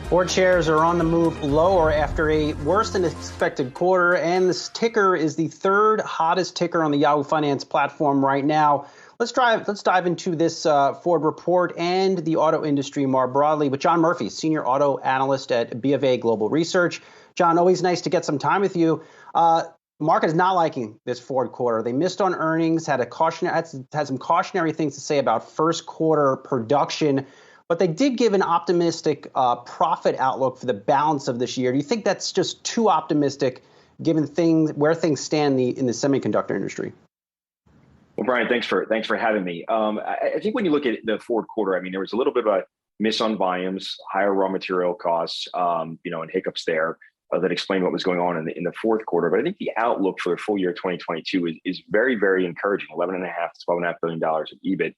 Ford shares are on the move lower after a worse than expected quarter, and this ticker is the third hottest ticker on the Yahoo Finance platform right now. Let's dive into this Ford report and the auto industry more broadly with John Murphy, senior auto analyst at BofA Global Research. John, always nice to get some time with you. Market is not liking this Ford quarter. They missed on earnings, had some cautionary things to say about first quarter production. But they did give an optimistic profit outlook for the balance of this year. Do you think that's just too optimistic, given where things stand in the semiconductor industry? Well, Brian, thanks for having me. I think when you look at the fourth quarter, I mean, there was a little bit of a miss on volumes, higher raw material costs, and hiccups there that explain what was going on in the fourth quarter. But I think the outlook for the full year 2022 is very, very encouraging. $11.5 to $12.5 billion of EBIT.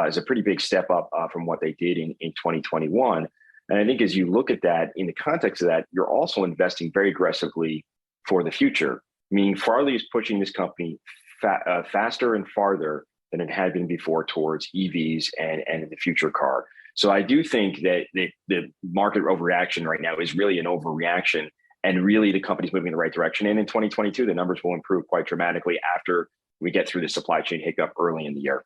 Is a pretty big step up from what they did in 2021. And I think as you look at that, in the context of that, you're also investing very aggressively for the future, meaning Farley is pushing this company faster and farther than it had been before towards EVs and the future car. So I do think that the market overreaction right now is really an overreaction, and really the company's moving in the right direction. And in 2022, the numbers will improve quite dramatically after we get through the supply chain hiccup early in the year.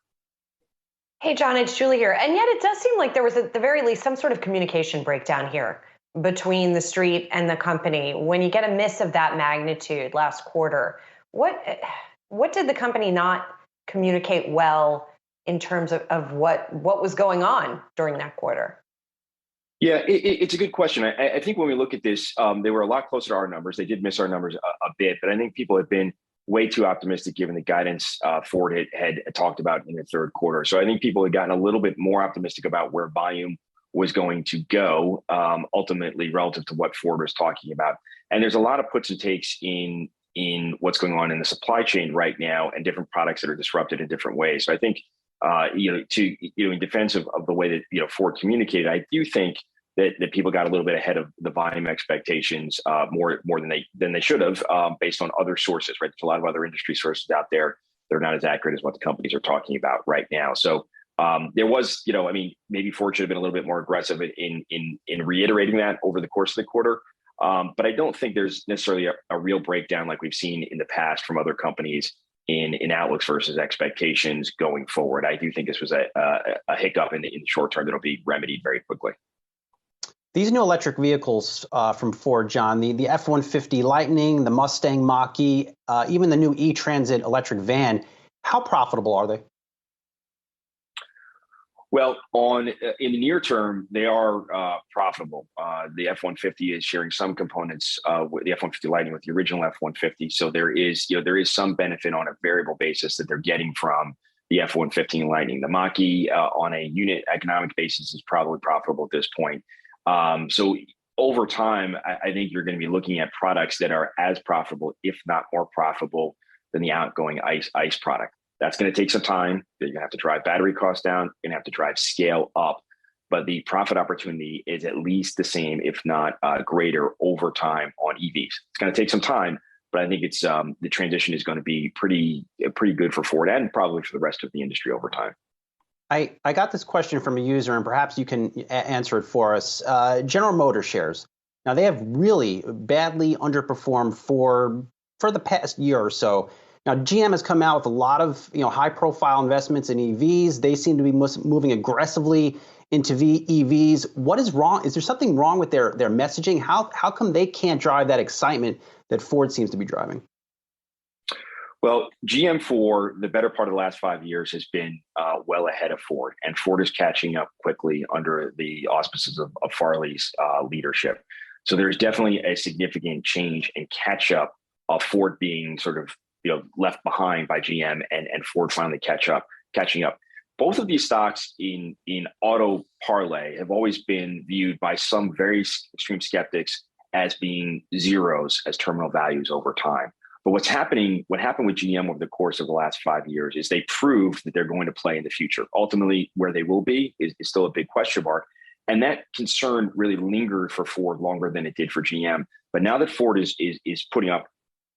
Hey, John, it's Julie here. And yet it does seem like there was at the very least some sort of communication breakdown here between the street and the company. When you get a miss of that magnitude last quarter, what did the company not communicate well in terms of what was going on during that quarter? Yeah, it's a good question. I think when we look at this, they were a lot closer to our numbers. They did miss our numbers a bit, but I think people have been way too optimistic given the guidance Ford had talked about in the third quarter. So I think people had gotten a little bit more optimistic about where volume was going to go, ultimately relative to what Ford was talking about. And there's a lot of puts and takes in what's going on in the supply chain right now, and different products that are disrupted in different ways. So I think, in defense of the way that Ford communicated, I do think that people got a little bit ahead of the volume expectations more than they should have, based on other sources. Right, there's a lot of other industry sources out there. They're not as accurate as what the companies are talking about right now. So there was, maybe Ford should have been a little bit more aggressive in reiterating that over the course of the quarter. But I don't think there's necessarily a real breakdown like we've seen in the past from other companies in outlooks versus expectations going forward. I do think this was a hiccup in the short term that'll be remedied very quickly. These new electric vehicles from Ford, John, the F-150 Lightning, the Mustang Mach-E, even the new E-Transit electric van, how profitable are they? Well, in the near term, they are profitable. The F-150 is sharing some components with the F-150 Lightning with the original F-150. So there is some benefit on a variable basis that they're getting from the F-150 Lightning. The Mach-E on a unit economic basis is probably profitable at this point. So over time, I think you're going to be looking at products that are as profitable, if not more profitable, than the outgoing ICE product. That's going to take some time. You're going to have to drive battery costs down. You're going to have to drive scale up. But the profit opportunity is at least the same, if not greater, over time on EVs. It's going to take some time, but I think it's the transition is going to be pretty good for Ford and probably for the rest of the industry over time. I got this question from a user, and perhaps you can answer it for us. General Motors shares. Now, they have really badly underperformed for the past year or so. Now, GM has come out with a lot of high-profile investments in EVs. They seem to be moving aggressively into EVs. What is wrong? Is there something wrong with their messaging? How come they can't drive that excitement that Ford seems to be driving? Well, GM for the better part of the last 5 years has been well ahead of Ford, and Ford is catching up quickly under the auspices of Farley's leadership. So there's definitely a significant change and catch up of Ford being sort of left behind by GM and Ford finally catching up. Both of these stocks in auto parlay have always been viewed by some very extreme skeptics as being zeros as terminal values over time. But what happened with GM over the course of the last 5 years is they proved that they're going to play in the future. Ultimately, where they will be is still a big question mark. And that concern really lingered for Ford longer than it did for GM. But now that Ford is putting up,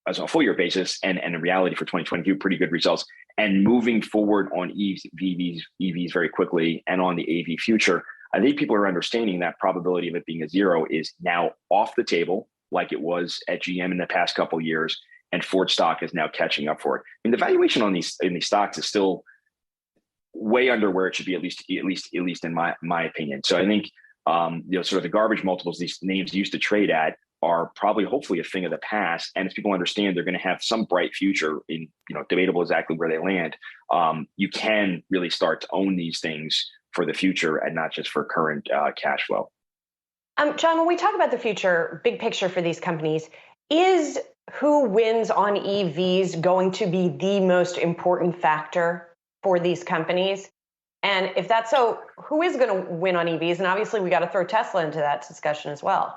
as a full year basis and in reality for 2022, pretty good results, and moving forward on EVs very quickly and on the AV future, I think people are understanding that probability of it being a zero is now off the table, like it was at GM in the past couple of years, and Ford stock is now catching up for it. I mean, the valuation on these stocks is still way under where it should be, at least in my opinion. So I think sort of the garbage multiples these names used to trade at are probably hopefully a thing of the past. And as people understand they're going to have some bright future in, debatable exactly where they land, you can really start to own these things for the future and not just for current cash flow. John, when we talk about the future, big picture for these companies, is who wins on EVs going to be the most important factor for these companies? And if that's so, who is going to win on EVs? And obviously, we got to throw Tesla into that discussion as well.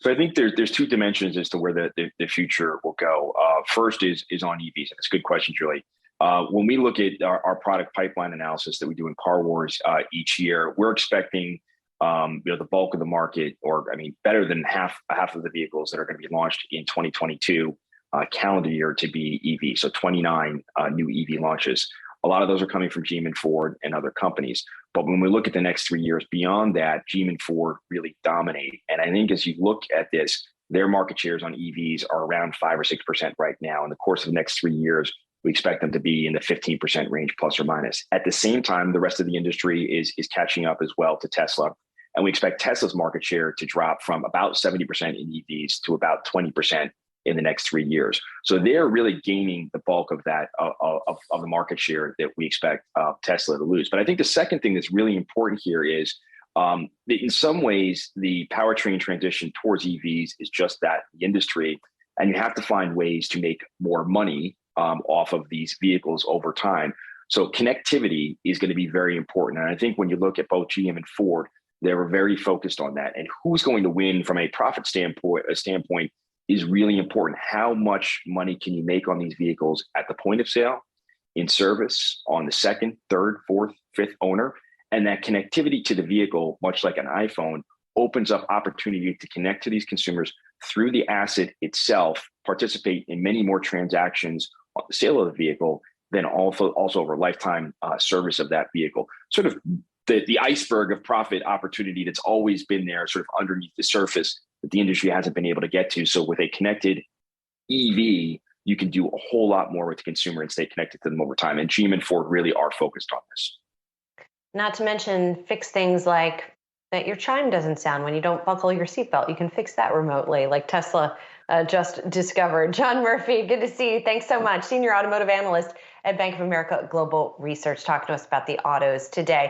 So I think there's two dimensions as to where the future will go. First is on EVs, and it's a good question, Julie. When we look at our product pipeline analysis that we do in Car Wars each year, we're expecting the bulk of the market, better than half of the vehicles that are going to be launched in 2022 calendar year to be EV. So 29 new EV launches. A lot of those are coming from GM and Ford and other companies. But when we look at the next 3 years beyond that, GM and Ford really dominate. And I think as you look at this, their market shares on EVs are around 5 or 6% right now. In the course of the next 3 years, we expect them to be in the 15% range, plus or minus. At the same time, the rest of the industry is catching up as well to Tesla. And we expect Tesla's market share to drop from about 70% in EVs to about 20% in the next 3 years. So they're really gaining the bulk of that, of the market share that we expect Tesla to lose. But I think the second thing that's really important here is that in some ways, the powertrain transition towards EVs is just that, the industry, and you have to find ways to make more money off of these vehicles over time. So connectivity is going to be very important. And I think when you look at both GM and Ford, they were very focused on that. And who's going to win from a profit standpoint is really important. How much money can you make on these vehicles at the point of sale, in service, on the second, third, fourth, fifth owner? And that connectivity to the vehicle, much like an iPhone, opens up opportunity to connect to these consumers through the asset itself, participate in many more transactions on the sale of the vehicle, than also over lifetime service of that vehicle. Sort of the iceberg of profit opportunity that's always been there, sort of underneath the surface, that the industry hasn't been able to get to. So with a connected EV, you can do a whole lot more with the consumer and stay connected to them over time. And GM and Ford really are focused on this. Not to mention fix things like that your chime doesn't sound when you don't buckle your seatbelt. You can fix that remotely, like Tesla just discovered. John Murphy, good to see you. Thanks so much. Senior Automotive Analyst at Bank of America Global Research, talking to us about the autos today.